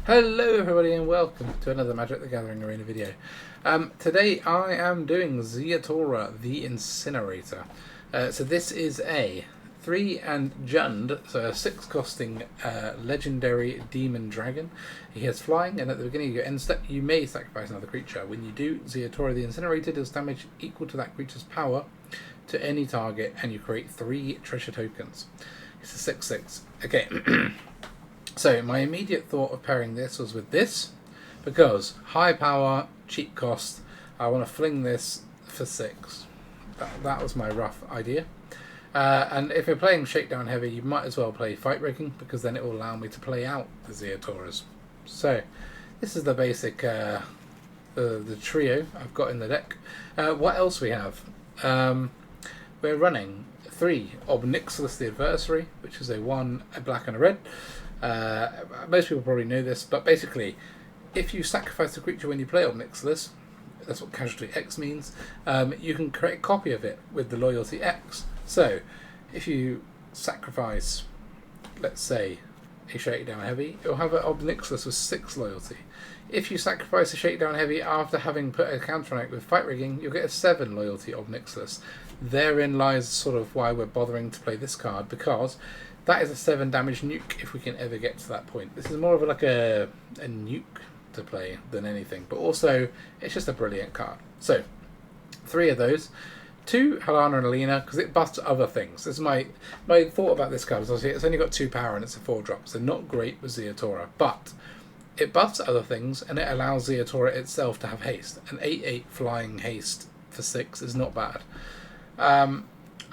Hello everybody and welcome to another Magic the Gathering Arena video. Today I am doing Zeatora the Incinerator. So this is a 3 and Jund, so a 6 costing legendary demon dragon. He has flying, and at the beginning of your end step you may sacrifice another creature. When you do, Zeatora the Incinerator deals damage equal to that creature's power to any target, and you create 3 treasure tokens. It's a 6/6. Okay. So my immediate thought of pairing this was with this, because high power, cheap cost, I want to fling this for 6. That was my rough idea. And if you're playing Shakedown Heavy, you might as well play Fight Rigging, because then it will allow me to play out the Zeatoras. So this is the basic, the trio I've got in the deck. What else we have? We're running 3 Obnixilis the Adversary, which is a black and a red. Most people probably know this, but basically, if you sacrifice a creature when you play Obnixilis, that's what Casualty X means, you can create a copy of it with the Loyalty X. So, if you sacrifice, let's say, a Shakedown Heavy, you'll have an Obnixilis with 6 Loyalty. If you sacrifice a Shakedown Heavy after having put a counter on it with Fight Rigging, you'll get a 7 Loyalty Obnixilis. Therein lies sort of why we're bothering to play this card, because that is a 7 damage nuke if we can ever get to that point. This is more of like a nuke to play than anything, but also it's just a brilliant card. So 3 of those, 2 Halana and Alina, because it busts other things. This is my thought about this card. Is obviously it's only got 2 power and it's a 4-drop, so not great with Zeatora, but it buffs other things and it allows Zeatora itself to have haste. An 8/8 flying haste for 6 is not bad.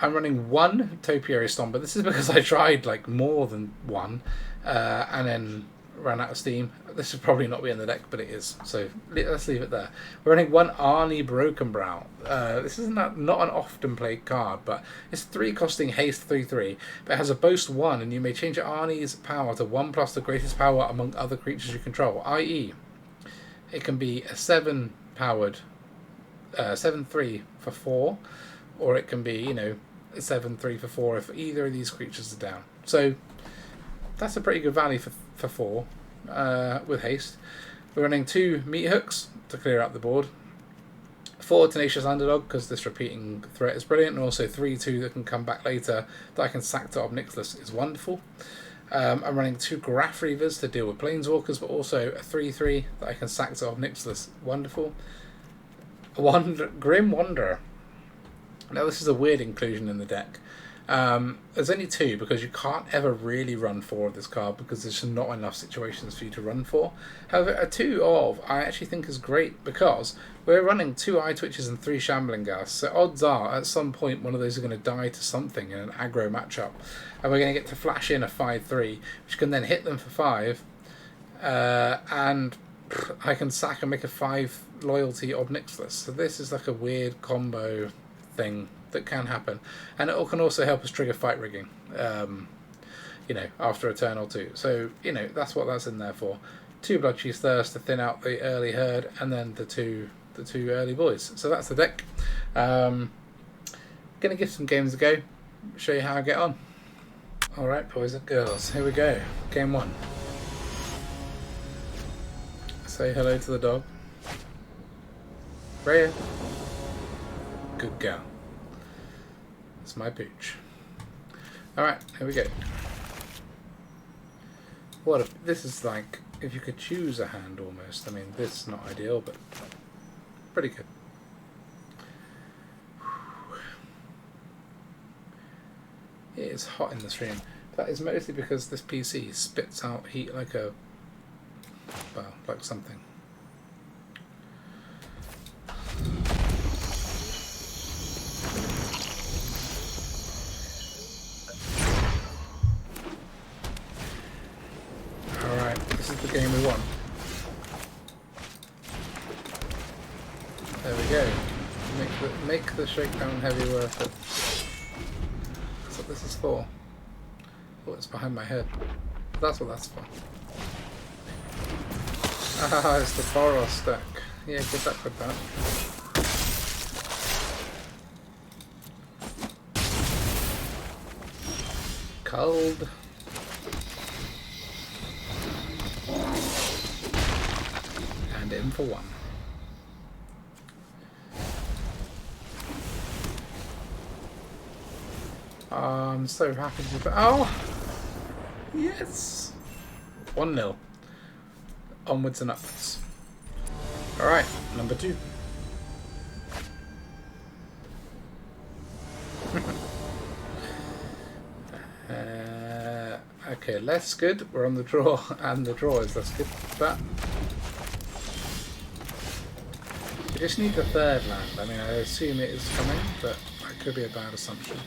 I'm running 1 Topiary Stomper. This is because I tried like more than 1 and then ran out of steam. This should probably not be in the deck, but it is. So let's leave it there. We're running 1 Arnie Broken Brow. This is not an often played card, but it's 3 costing haste 3/3, but it has a boast 1, and you may change Arnie's power to 1 plus the greatest power among other creatures you control, i.e. it can be a 7 powered 7/3 for 4, or it can be, 7/3 for 4 if either of these creatures are down. So that's a pretty good value for 4 with haste. We're running 2 meat hooks to clear out the board, 4 Tenacious Underdog because this repeating threat is brilliant, and also 3/2 that can come back later that I can sack to Obnixilis is wonderful. I'm running 2 Graph Reavers to deal with Planeswalkers, but also a 3/3 that I can sack to Obnixilis, wonderful. 1 Grim Wanderer. Now this is a weird inclusion in the deck. There's only 2 because you can't ever really run 4 of this card because there's just not enough situations for you to run 4. However, a 2 of I actually think is great because we're running 2 Eye Twitches and 3 Shambling Gas. So odds are at some point one of those are going to die to something in an aggro matchup, and we're going to get to flash in a 5/3, which can then hit them for 5, and I can sack and make a 5 loyalty Obnixilis. So this is like a weird combo thing that can happen, and it can also help us trigger Fight Rigging after a turn or 2. So that's what that's in there for. 2 Bloodchief's Thirst to thin out the early herd, and then the two early boys. So that's the deck. Gonna give some games a go, show you how I get on. Alright boys and girls, here we go. Game 1. Say hello to the dog. Rhea. Good girl. It's my pooch. Alright, here we go. What if this is like if you could choose a hand almost. I mean, this is not ideal, but pretty good. It is hot in the stream. That is mostly because this PC spits out heat like like something. This is the game we want. There we go. Make the Shakedown Heavy worth it. That's what this is for. Oh, it's behind my head. That's what that's for. Ah, it's the Boros stack. Yeah, good luck with that. Cold. in for one. I'm so happy to be. Oh! Yes! 1-0. Onwards and upwards. Alright, number 2. Okay, less good. We're on the draw, and the draw is less good. But we just need the third land. I mean, I assume it is coming, but that could be a bad assumption.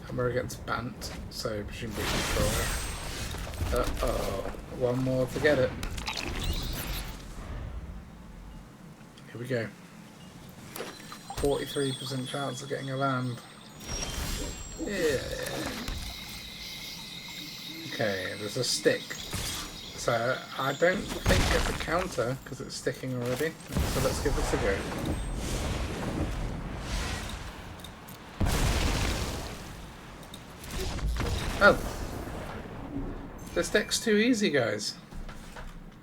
And we're against Bant, so presumably control. Uh-oh. One more to get it. Here we go. 43% chance of getting a land. Yeah. Okay, there's a stick. So I don't think it's a counter because it's sticking already. So let's give this a go. Oh. This deck's too easy, guys.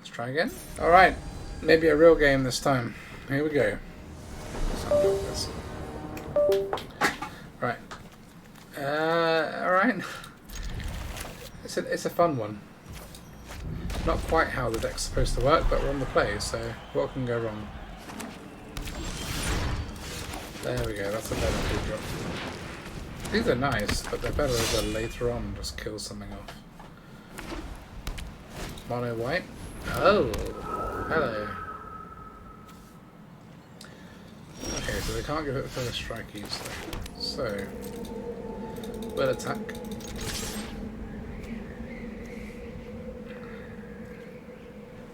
Let's try again. Alright. Maybe a real game this time. Here we go. Right. Alright. It's a fun one. Not quite how the deck's supposed to work, but we're on the play, so what can go wrong? There we go, that's a better two drop. These are nice, but they're better as a later on just kill something off. Mono white. Oh, hello. Okay, so they can't give it first strike easily. So, we'll attack.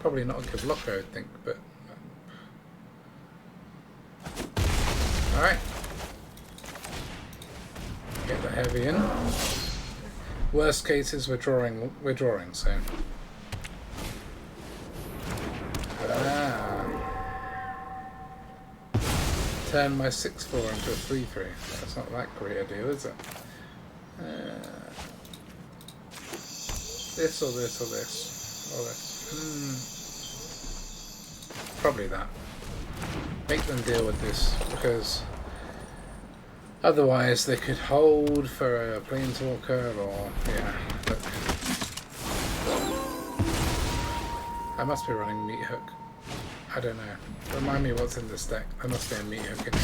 Probably not a good blocker, I would think, but... Alright. Get the heavy in. Worst case is we're drawing, so... Turn my 6-4 into a 3-3. That's not that great a deal, is it? This or this or this or this. Probably that. Make them deal with this, because otherwise they could hold for a planeswalker or yeah. Look. I must be running Meat Hook. I don't know. Remind me what's in this deck. There must be a Meat Hook in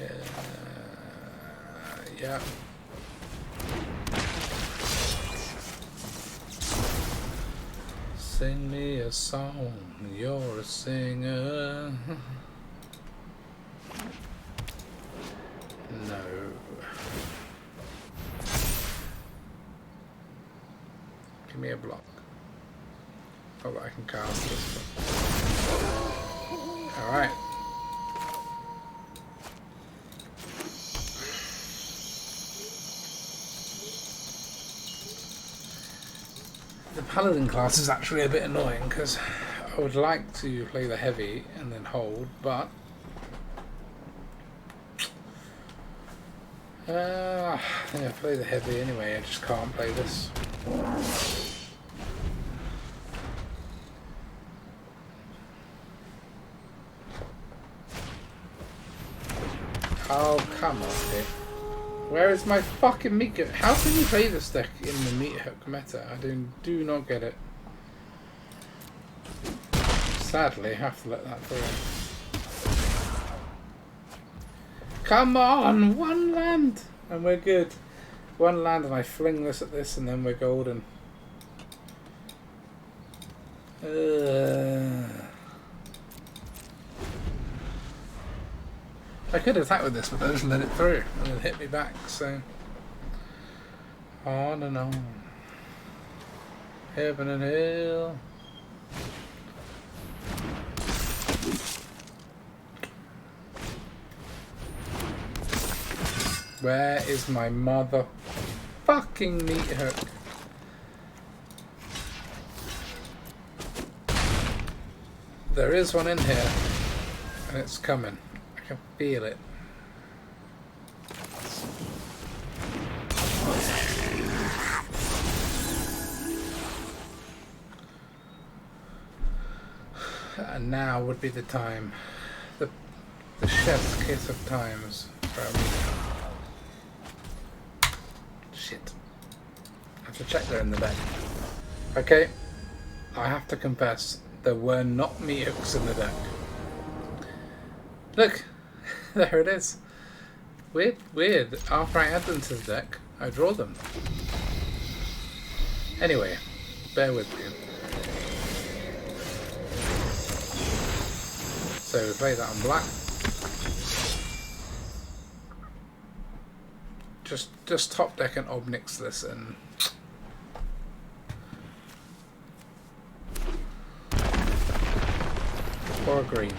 it. Yeah. Sing me a song, you're a singer. No. Give me a block. Not that I can cast this, but... Alright. The Paladin class is actually a bit annoying because I would like to play the heavy and then hold, but yeah, play the heavy anyway. I just can't play this. Oh, come on, dude. Where is my fucking Meat Hook? How can you play this deck in the Meat Hook meta? I do not get it. Sadly, I have to let that through. Come on! One land! And we're good. One land and I fling this at this and then we're golden. I could attack with this, but I just let it through and it hit me back, so... On and on. Heaven and hell. Where is my motherfucking Meat Hook? There is one in here, and it's coming. I can feel it. And now would be the time. The chef's kiss of times. Shit. I have to check they're in the deck. Okay. I have to confess, there were not Meoks in the deck. Look! There it is. Weird, weird. After I add them to the deck, I draw them. Anyway, bear with me. So we play that on black. Just top deck and Obnix this and or green.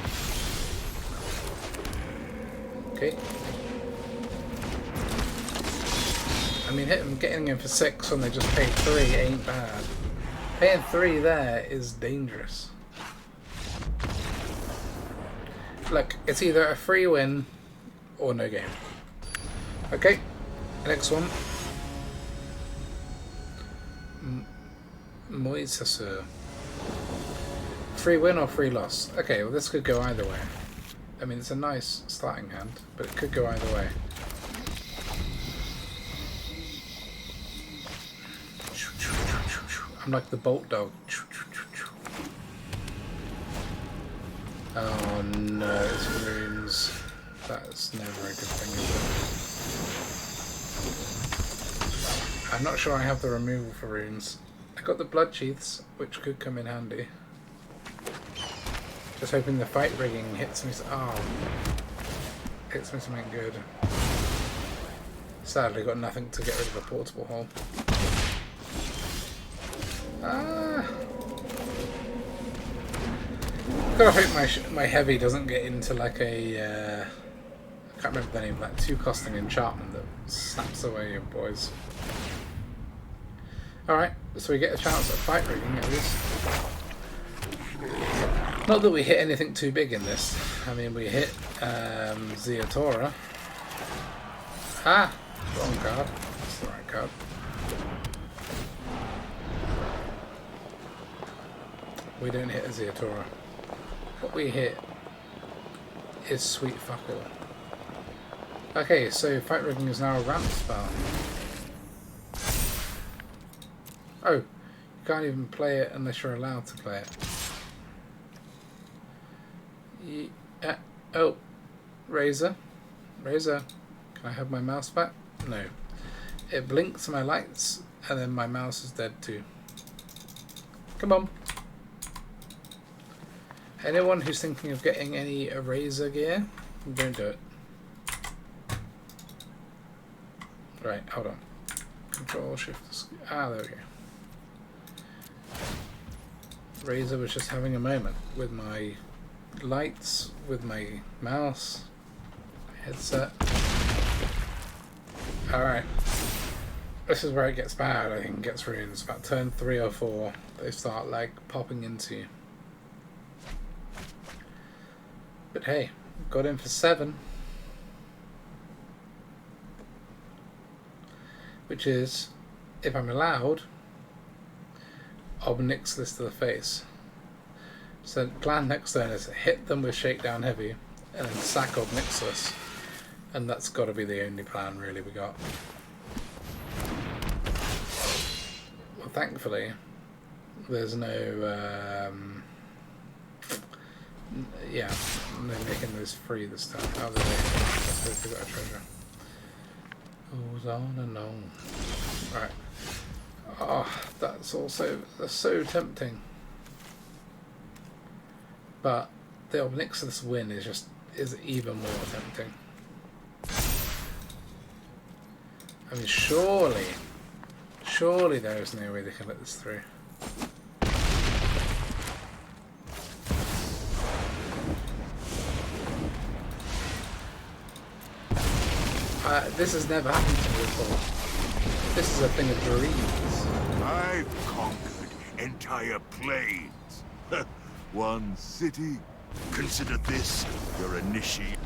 Okay. I mean, getting him for 6 when they just paid 3 ain't bad. Paying 3 there is dangerous. Look, it's either a free win or no game. Okay, next one. Moisasu. Free win or free loss? Okay, well this could go either way. I mean, it's a nice starting hand, but it could go either way. I'm like the bolt dog. Oh no, it's runes. That's never a good thing, is it? I'm not sure I have the removal for runes. I got the blood sheaths, which could come in handy. Just hoping the fight rigging hits me. Oh, hits me something good. Sadly, got nothing to get rid of a portable hole. Gotta hope my heavy doesn't get into like a I can't remember the name, like 2 costing enchantment that snaps away your boys. Alright, so we get a chance at fight rigging at least. Not that we hit anything too big in this. I mean, we hit Ziatora. Ah! Wrong card. That's the right card. We don't hit a Ziatora. What we hit is sweet fuck all. Okay, so fight rigging is now a ramp spell. Oh, you can't even play it unless you're allowed to play it. Yeah. Oh, Razor. Razor, can I have my mouse back? No. It blinks my lights and then my mouse is dead too. Come on. Anyone who's thinking of getting any eraser gear, don't do it. Right, hold on. Control Shift. Ah, there we go. Razor was just having a moment with my lights, with my mouse, headset. Alright. This is where it gets bad, I think. It gets runes. About turn 3 or 4, they start like popping into you. But hey, got in for 7. Which is, if I'm allowed, Obnix this to the face. So plan next turn is hit them with Shakedown Heavy and then sack Obnix this. And that's got to be the only plan really we got. Well, thankfully, there's no... yeah, no making those free this time. How did they got a treasure? Goes on and on. Right. Oh, that's so tempting. But the Obnixus win is even more tempting. I mean, surely there is no way they can let this through. This has never happened to me before. This is a thing of dreams. I've conquered entire plains. One city. Consider this your initiate.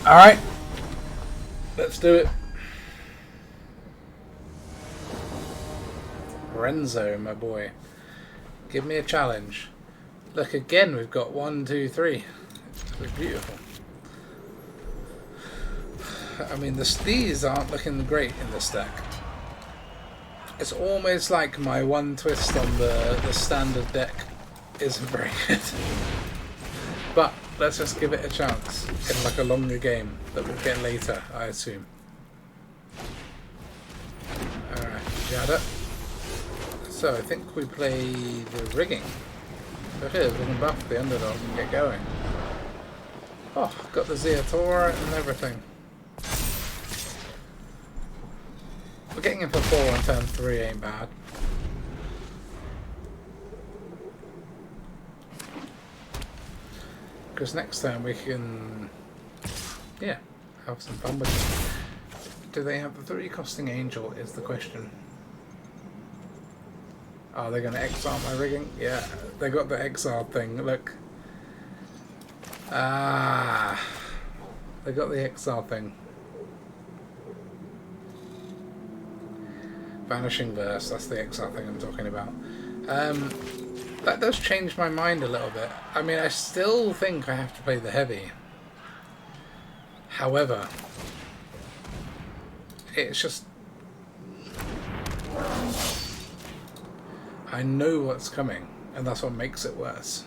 Alright. Let's do it. Renzo, my boy. Give me a challenge. Look, again, we've got 1, 2, 3. It's beautiful. I mean, these aren't looking great in this deck. It's almost like my one twist on the standard deck isn't very good. But let's just give it a chance in like a longer game that we'll get later, I assume. Alright, Jada. So I think we play the rigging. Look at it, we can buff the underdog and get going. Oh, got the Ziatora and everything. We're getting him for 4 on turn 3 ain't bad. Because next time we can, yeah, have some fun with it. Do they have the 3 costing angel is the question. Are they going to exile my rigging? Yeah, they got the exile thing, look. Ah, they got the exile thing. Vanishing Verse, that's the exile thing I'm talking about. That does change my mind a little bit. I mean, I still think I have to play the heavy. However, it's just... I know what's coming, and that's what makes it worse.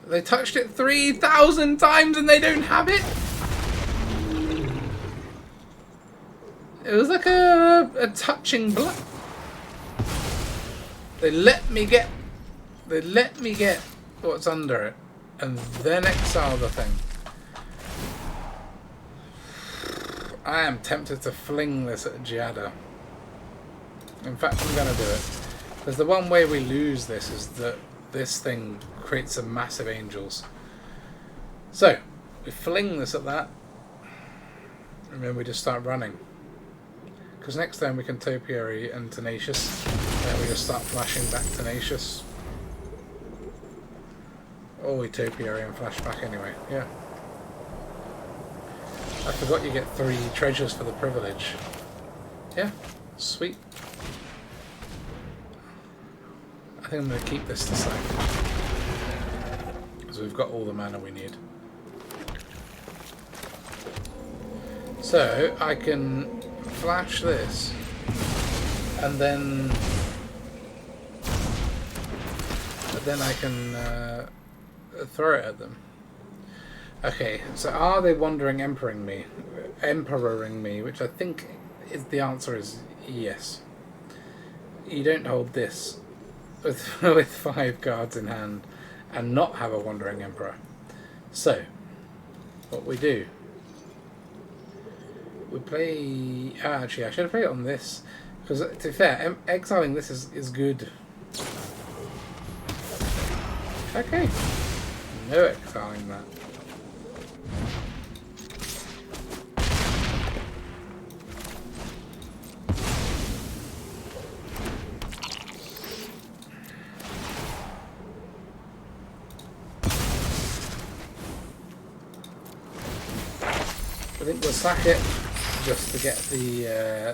They touched it 3,000 times and they don't have it? It was like a touching blood. They let me get what's under it and then exile the thing. I am tempted to fling this at Giada. In fact, I'm gonna do it. Because the one way we lose this is that this thing creates some massive angels. So, we fling this at that. And then we just start running. Because next time we can Topiary and Tenacious. Then we just start flashing back Tenacious. Or we Topiary and flash back anyway, yeah. I forgot you get 3 treasures for the privilege. Yeah, sweet. I think I'm going to keep this to side. Because we've got all the mana we need. So, I can flash this. And then I can throw it at them. Okay, so are they wandering emperoring me, which I think is the answer is yes. You don't hold this with with 5 cards in hand and not have a wandering emperor. So what we do, we play. Actually, I should have played it on this because, to be fair, exiling this is good. Okay, no exiling that. I think we'll sack it just to get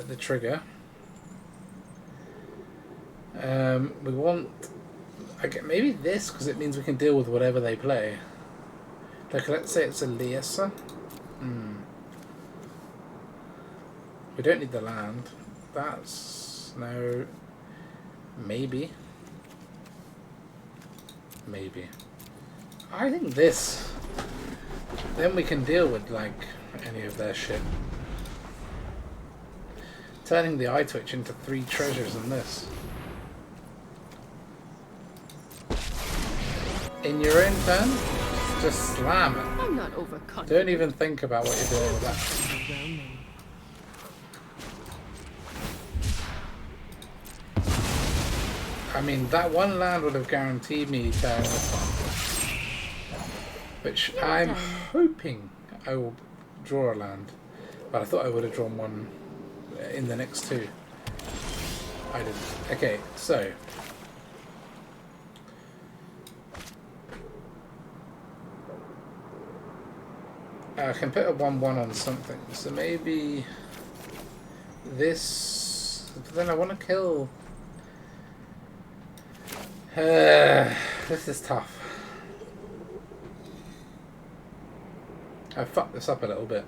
the trigger. We want maybe this because it means we can deal with whatever they play. Like let's say it's a Liesa. We don't need the land. That's no. Maybe. I think this. Then we can deal with like any of their shit. Turning the eye twitch into 3 treasures in this. In your own turn, just slam it. I'm not overconfident. Don't even think about what you're doing with that. I mean, that one land would have guaranteed me turning this one. Which I'm hoping I will draw a land. But I thought I would have drawn one in the next 2. I didn't. Okay, so. I can put a 1/1 on something. So maybe this. But then I want to kill. This is tough. I fucked this up a little bit.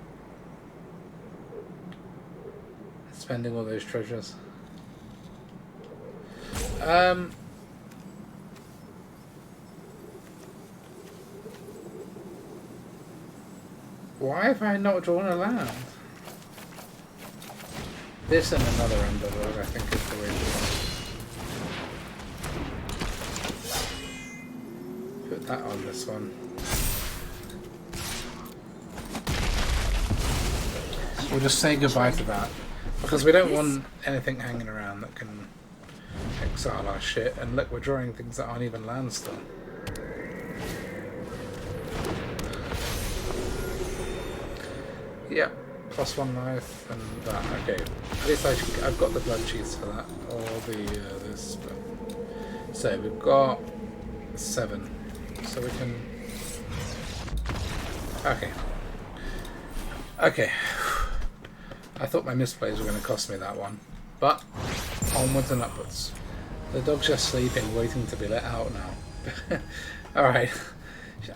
Spending all those treasures. Why have I not drawn a land? This and another underdog, I think, is the way to go. Put that on this one. We'll just say goodbye to that. Because we don't want anything hanging around that can exile our shit. And look, we're drawing things that aren't even land still. Yep, +1 life and that. Okay, at least I've got the blood cheese for that, or the this. But. So we've got 7, so we can. Okay. I thought my misplays were going to cost me that one, but onwards and upwards. The dog's just sleeping, waiting to be let out now. All right.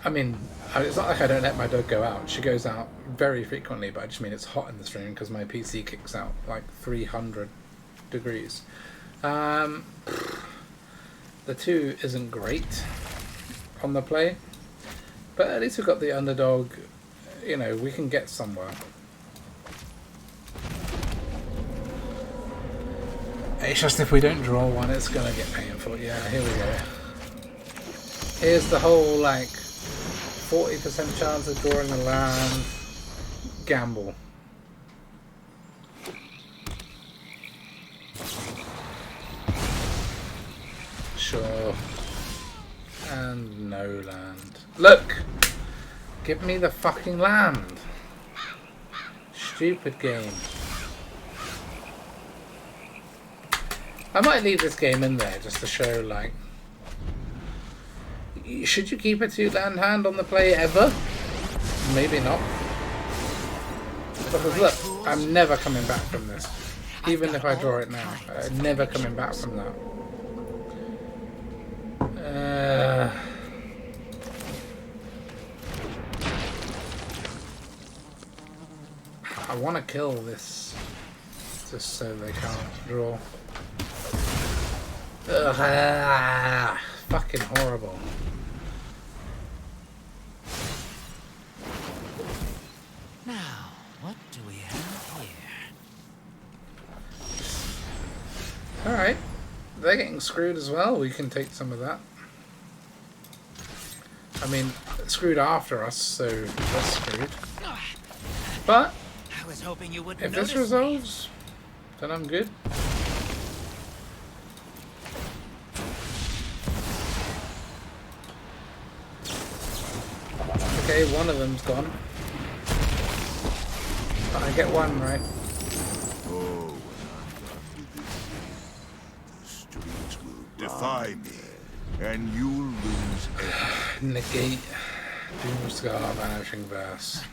I mean, it's not like I don't let my dog go out. She goes out very frequently, but I just mean it's hot in the stream because my PC kicks out like 300 degrees. The 2 isn't great on the play, but at least we've got the underdog. You know, we can get somewhere. It's just if we don't draw one, it's gonna get painful. Yeah, here we go. Here's the whole like 40% chance of drawing a land gamble. Sure. And no land. Look! Give me the fucking land. Stupid game. I might leave this game in there just to show, like, should you keep a 2-land hand on the play ever? Maybe not. Because look, I'm never coming back from this. Even if I draw it now, I'm never coming back from that. I want to kill this just so they can't draw. Ugh, fucking horrible. Now, what do we have here? Alright, they're getting screwed as well. We can take some of that. I mean, screwed after us, so that's screwed. But I was hoping you wouldn't if this notice resolves, then I'm good. Okay, one of them's gone. But I get one right. Oh, the streets will defy me, and you'll lose everything. Negate. Doomscar, Vanishing Verse.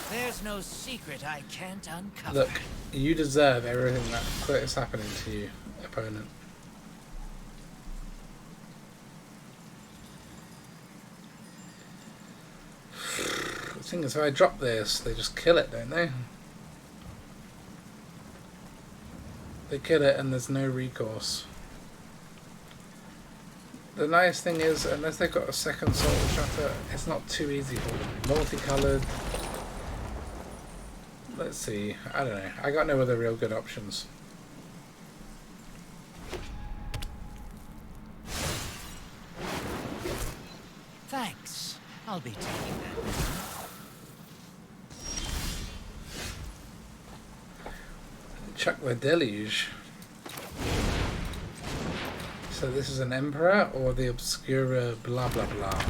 There's no secret I can't uncover. Look, you deserve everything that is happening to you, opponent. The thing is, if I drop this, they just kill it, don't they? They kill it and there's no recourse. The nice thing is, unless they've got a second soul shutter, it's not too easy for them. Multicoloured. Let's see. I don't know. I got no other real good options. Thanks. I'll be taking that. Chuck the Deluge. So this is an Emperor or the Obscura blah blah blah.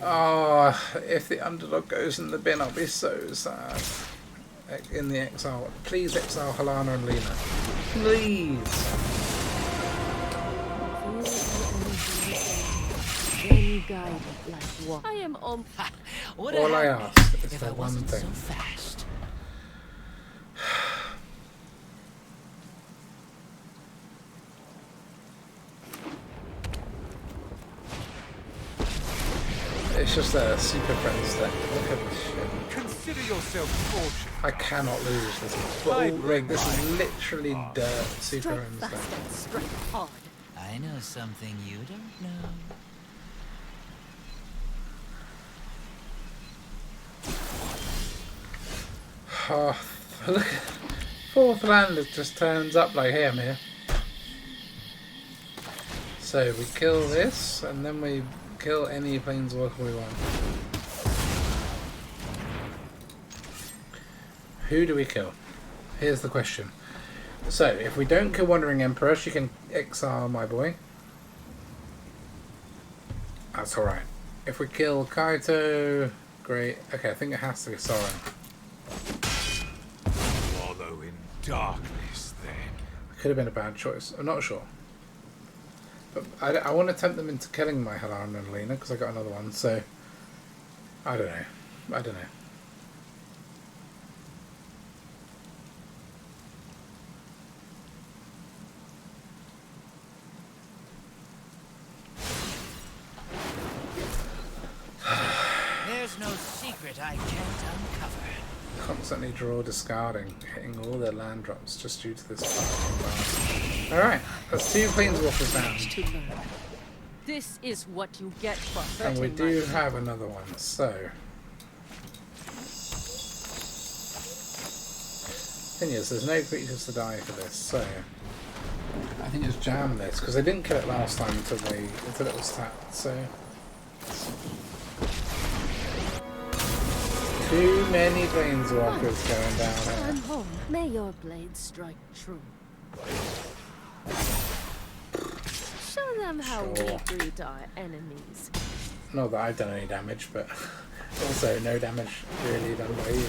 Oh, if the underdog goes in the bin, I'll be so sad. In the exile. Please exile Halana and Lena. Please. I am on. All I ask is for one thing. So fast. It's just a super friends deck. Look at this shit. Consider yourself fortunate. I cannot lose this. Full rig. This is literally dirt super Strike friends fast deck. and strike hard. I know something you don't know. Oh, look. Fourth land it just turns up like, hey, I'm here. So we kill this, and then we kill any planeswalker we want. Who do we kill? Here's the question. So, if we don't kill Wandering Emperor, she can exile my boy. That's alright. If we kill Kaito, great. Okay, I think it has to be Soren. Wallow in darkness, then. Could have been a bad choice. I'm not sure. But I want to tempt them into killing my Halan and Lena because I got another one, so I don't know. I don't know. There's no secret I can't uncover. Constantly draw discarding, hitting all their land drops just due to this fucking bar. Alright, that's 2 planeswalkers down. To learn. This is what you get for And we hurting do my have another one, so thing is, there's no creatures to die for this, so I think it's jam this, because they didn't kill it last time until it was tapped, so too many planeswalkers going down I'm here. home. May your blade strike true. Show them how we Sure. greet our enemies. Not that I've done any damage, but also no damage really done by you.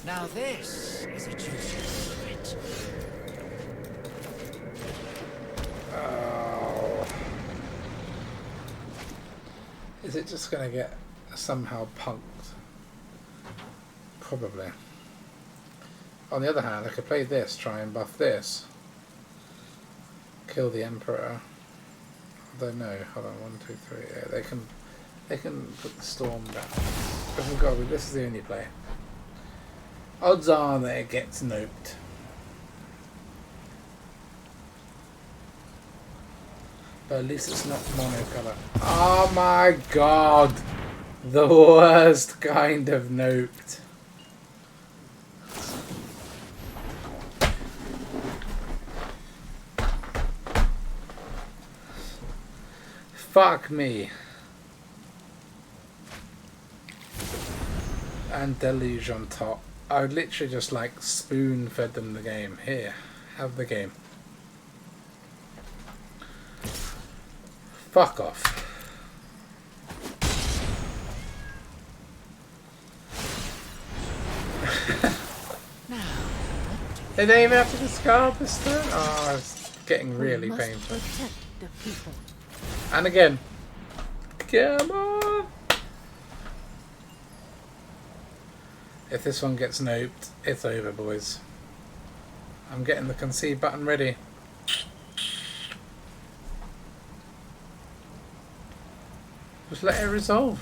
Now this is a juicy secret. Oh. Is it just going to get somehow punked? Probably. On the other hand, I could play this, try and buff this. Kill the Emperor. Although no, hold on, 1, 2, 3. Yeah, they can put the storm down. Oh god, this is the only play. Odds are that it gets noped. But at least it's not monocolour. Oh my god! The worst kind of noped. Fuck me. And Deluge on top. I would literally just like spoon fed them the game. Here, have the game. Fuck off. They don't even have to discard this turn? Oh, it's getting really we must painful. protect the people. And again. Come on! If this one gets noped, it's over, boys. I'm getting the concede button ready. Just let it resolve.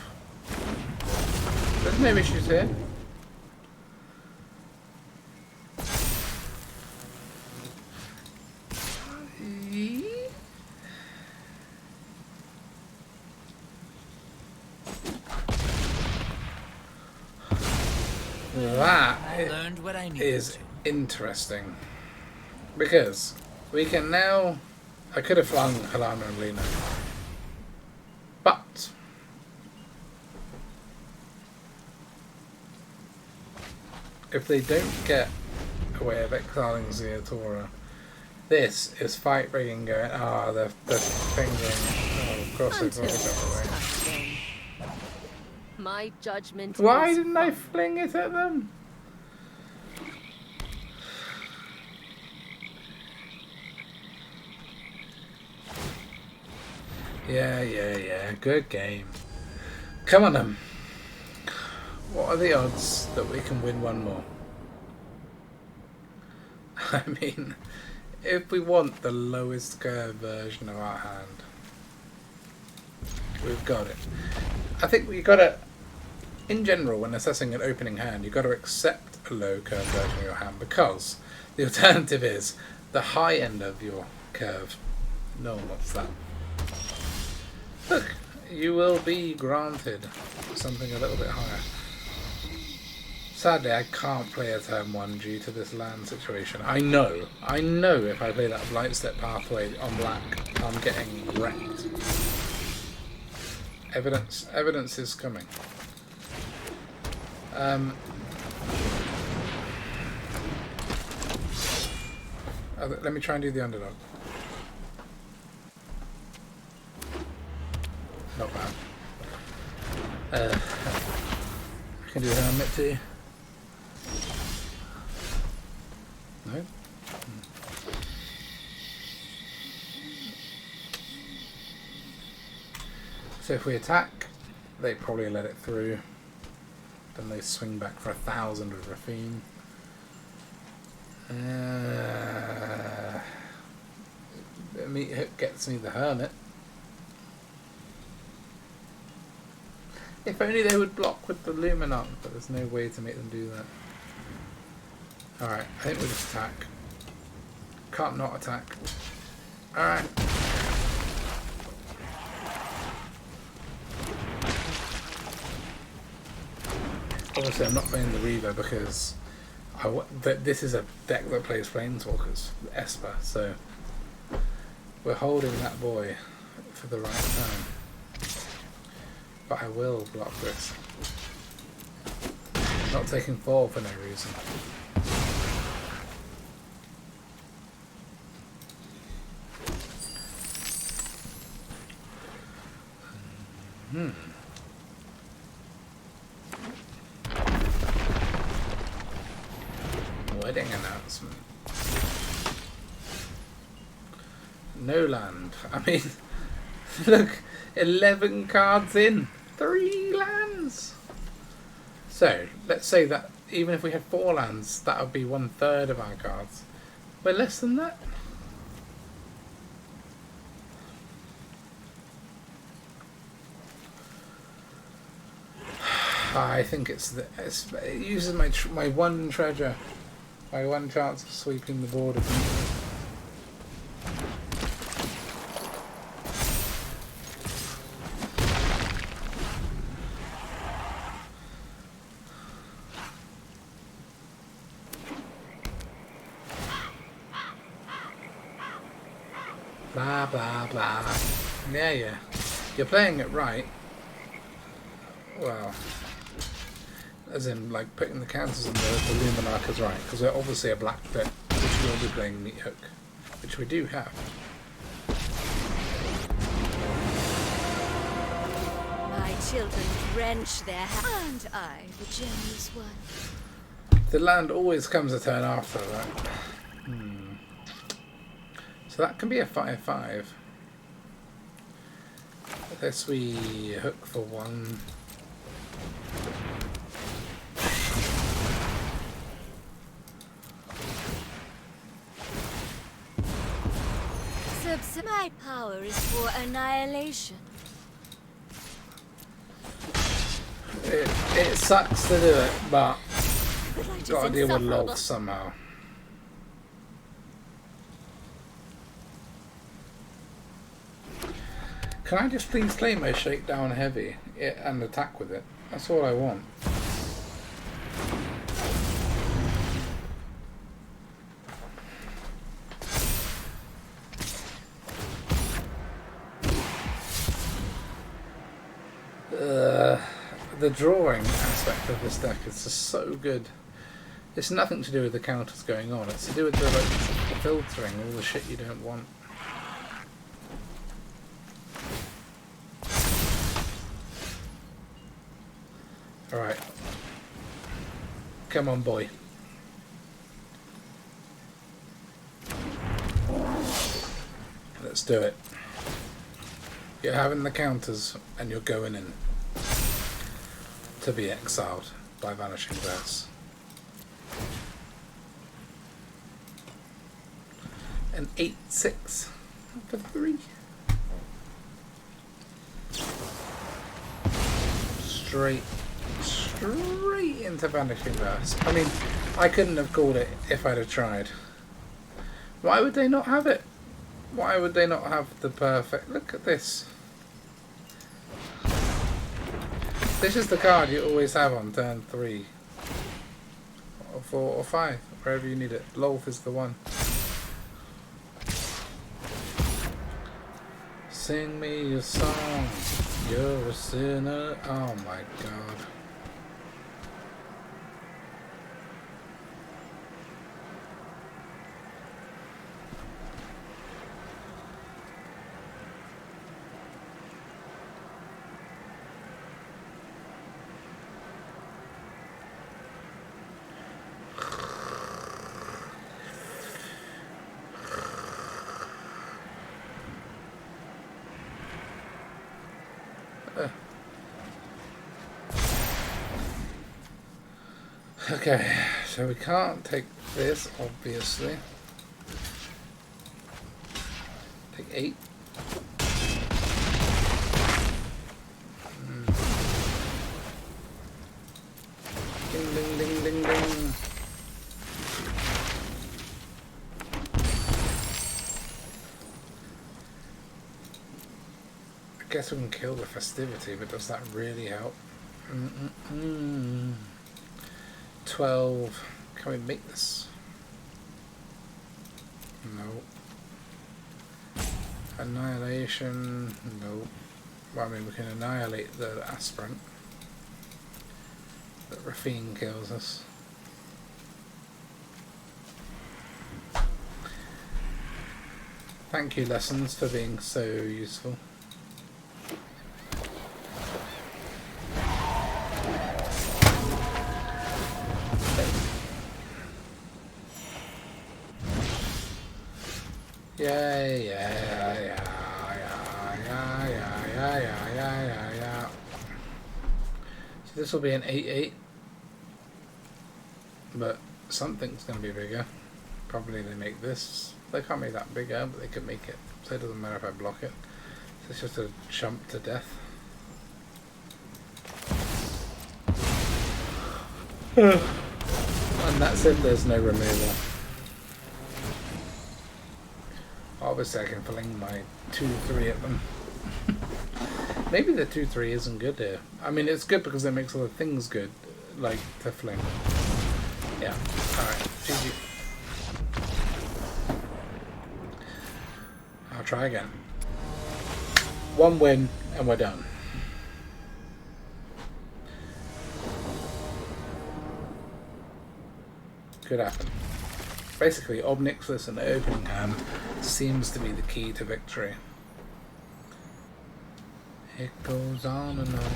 There's no issues here. That I learned what I needed is to. interesting. Because we can now... I could have flung Halana and Lena. But... if they don't get a way of exiling Ziatora, this is fight rigging going, the thing going, Until crossover it's away. time. My judgment Why is didn't I final. fling it at them? Yeah. Good game. Come on, then. What are the odds that we can win one more? I mean, if we want the lowest curve version of our hand, we've got it. I think you gotta, in general, when assessing an opening hand, you've got to accept a low curve version of your hand, because the alternative is the high end of your curve. No, what's that? Look, you will be granted something a little bit higher. Sadly, I can't play a turn 1 due to this land situation. I know if I play that Blight Step Pathway on black, I'm getting wrecked. Evidence is coming. Let me try and do the underdog. Not bad. I can do the hermit too. No? So if we attack, they probably let it through. Then they swing back for 1,000 with Rafine. Meat hook gets me the hermit. If only they would block with the Luminant, but there's no way to make them do that. Alright, I think we'll just attack. Can't not attack. Alright. Obviously I'm not playing the Reaver because this is a deck that plays Planeswalkers, Esper, so we're holding that boy for the right time. But I will block this. Not taking 4 for no reason. Wedding announcement. No land. I mean, look, 11 cards in. 3 lands. So, let's say that even if we had 4 lands, that would be 1/3 of our cards. We're less than that. I think it uses my one treasure, my one chance of sweeping the board. Blah blah blah. Yeah. You're playing it right. Well, as in like putting the counters on the Luminarkers right, because they're obviously a black deck, which will be playing Meat Hook, which we do have. My children wrench their hands, and I, the generous one. The land always comes a turn after that. So that can be a 5/5. Unless we hook for 1. My power is for annihilation. It sucks to do it, but Like gotta deal with insufferable. Lolth somehow. Can I just please play my Shakedown Heavy and attack with it? That's all I want. The drawing aspect of this deck is just so good. It's nothing to do with the counters going on. It's to do with the filtering all the shit you don't want. Alright. Come on, boy. Let's do it. You're having the counters and you're going in to be exiled by Vanishing Verse. An 8/6 for 3. straight into Vanishing Verse. I mean, I couldn't have called it if I'd have tried. Why would they not have it? Why would they not have the perfect... Look at this. This is the card you always have on turn 3. Or 4 or 5. Wherever you need it. Lolth is the one. Sing me a song. You're a sinner. Oh my god. Okay, so we can't take this, obviously. Take 8. Ding, ding, ding, ding, ding. I guess we can kill the festivity, but does that really help? 12. Can we make this? No. Annihilation. No. Well, I mean, we can annihilate the aspirant. But Rafine kills us. Thank you, Lessons, for being so useful. Yeah. So this will be an 8/8, but something's going to be bigger. Probably they make this. They can't make that bigger, but they could make it. So it doesn't matter if I block it. So it's just a jump to death. And that's if there's no removal. Obviously I can fling my 2/3 at them. Maybe the 2/3 isn't good here. I mean, it's good because it makes other things good, like to fling. Yeah, alright, GG. I'll try again. 1 win and we're done. Could happen. Basically, Obnixless and opening hand seems to be the key to victory. It goes on and on.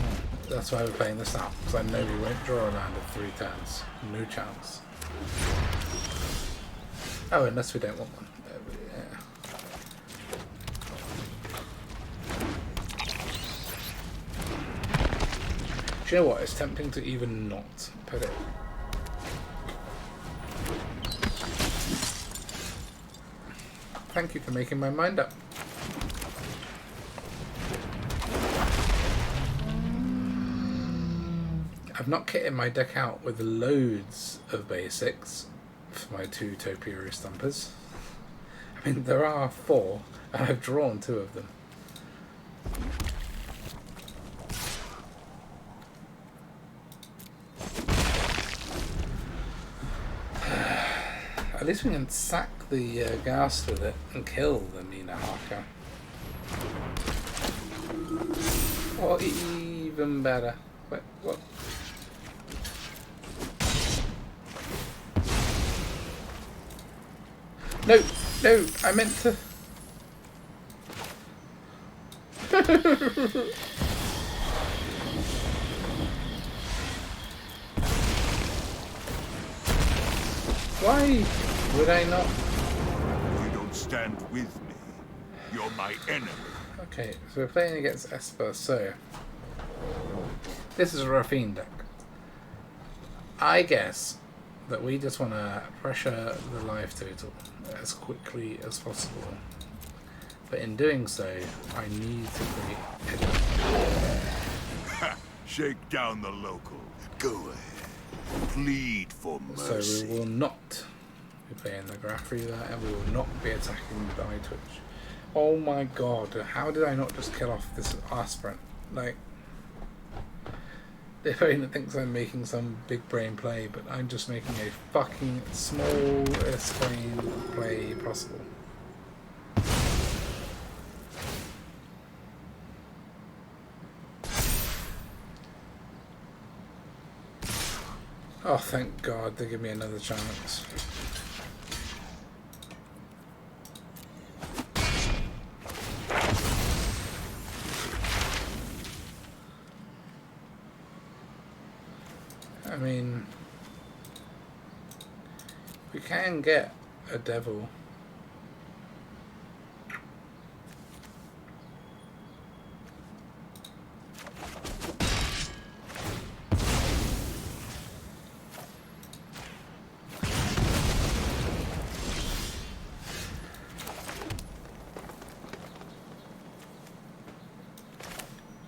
That's why we're playing this out, because I know we won't draw a land of 3 turns. No chance. Oh, unless we don't want one. Yeah. Do you know what? It's tempting to even not put it. Thank you for making my mind up. I've not kitted my deck out with loads of basics for my 2 Topiary Stumpers. I mean, there are 4, and I've drawn 2 of them. At least we can sack the Ghast with it and kill the Nina Harker. Or even better. Wait, what? No, no, I meant to... Why would I not? You don't stand with me. You're my enemy. Okay, so we're playing against Esper, so... This is a Rafine deck. I guess that we just want to pressure the life total as quickly as possible. But in doing so, I need to create... Shake down the local. Go ahead. Plead for mercy. So we will not be playing the graph reader, and we will not be attacking the Twitch. Oh my god, how did I not just kill off this aspirant? Like, the opponent thinks I'm making some big brain play, but I'm just making a fucking smallest brain play possible. Oh, thank God they give me another chance. I mean, we can get a devil.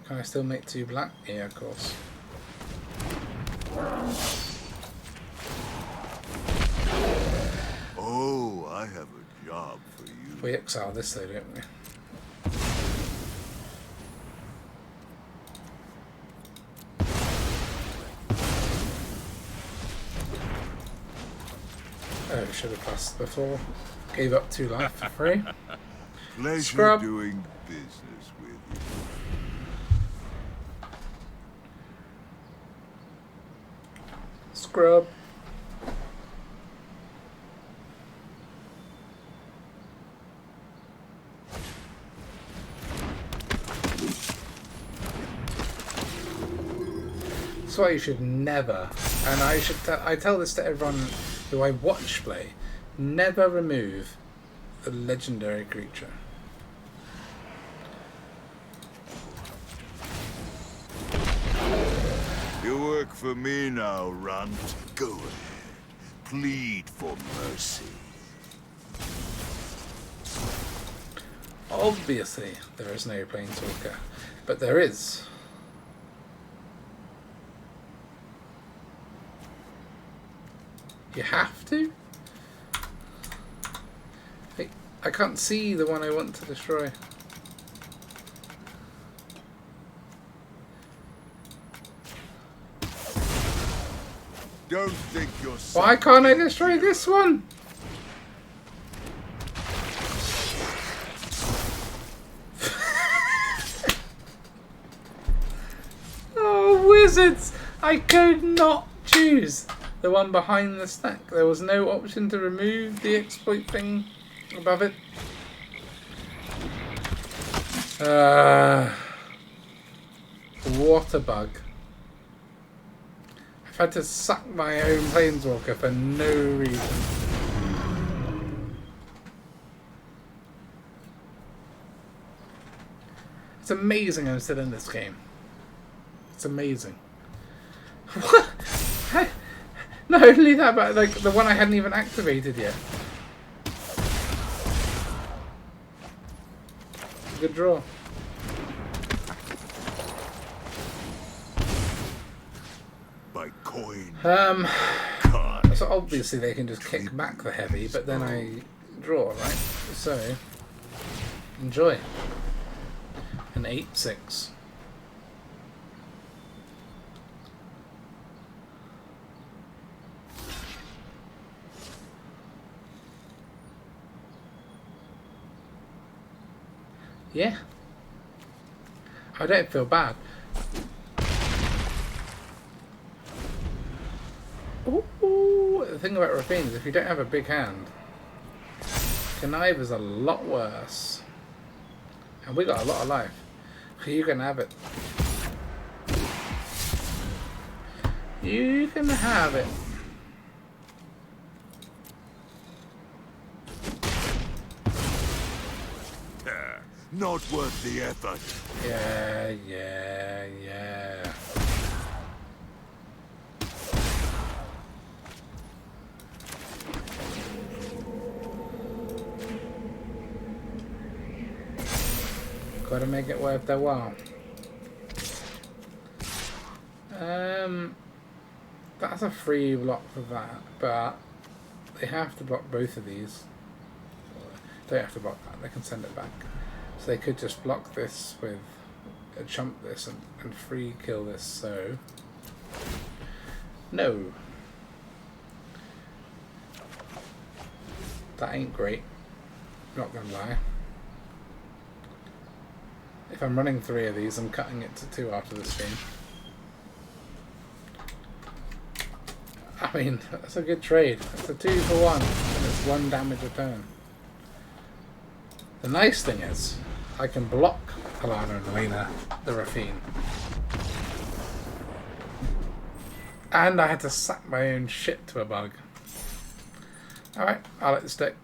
Can I still make 2 black? Yeah, of course. Oh, I have a job for you. We exile this though, don't we? Oh, should have passed before. Gave up 2 life for free. Pleasure Scrub. doing business with you. Scrub. That's why you should never, and I tell this to everyone who I watch play, never remove a legendary creature. You work for me now, Runt. Go ahead. Plead for mercy. Obviously, there is no planeswalker, but there is. You have to? I can't see the one I want to destroy. Don't think you're Why can't I destroy this one? Oh, wizards! I could not choose the one behind the stack. There was no option to remove the exploit thing above it. What a bug. I've had to suck my own planeswalker for no reason. It's amazing I'm still in this game. It's amazing. What? Not only that, but like the one I hadn't even activated yet. Good draw. by coin. So obviously they can just kick back the heavy, but then I draw, right? So enjoy. An 8/6. Yeah. I don't feel bad. Ooh, the thing about Rafine is if you don't have a big hand, Connive is a lot worse. And we got a lot of life. You can have it. You can have it. Not worth the effort. Yeah. Gotta make it worth their while. That's a free block for that, but they have to block both of these. They have to block that. They can send it back. So they could just block this with chump this and free kill this. So no, that ain't great. Not gonna lie. If I'm running 3 of these, I'm cutting it to 2 after the stream. I mean, that's a good trade. It's a 2 for 1, and it's 1 damage a turn. The nice thing is, I can block Alana and Lena, the Rafine. And I had to sack my own shit to a bug. Alright, I'll let it stick.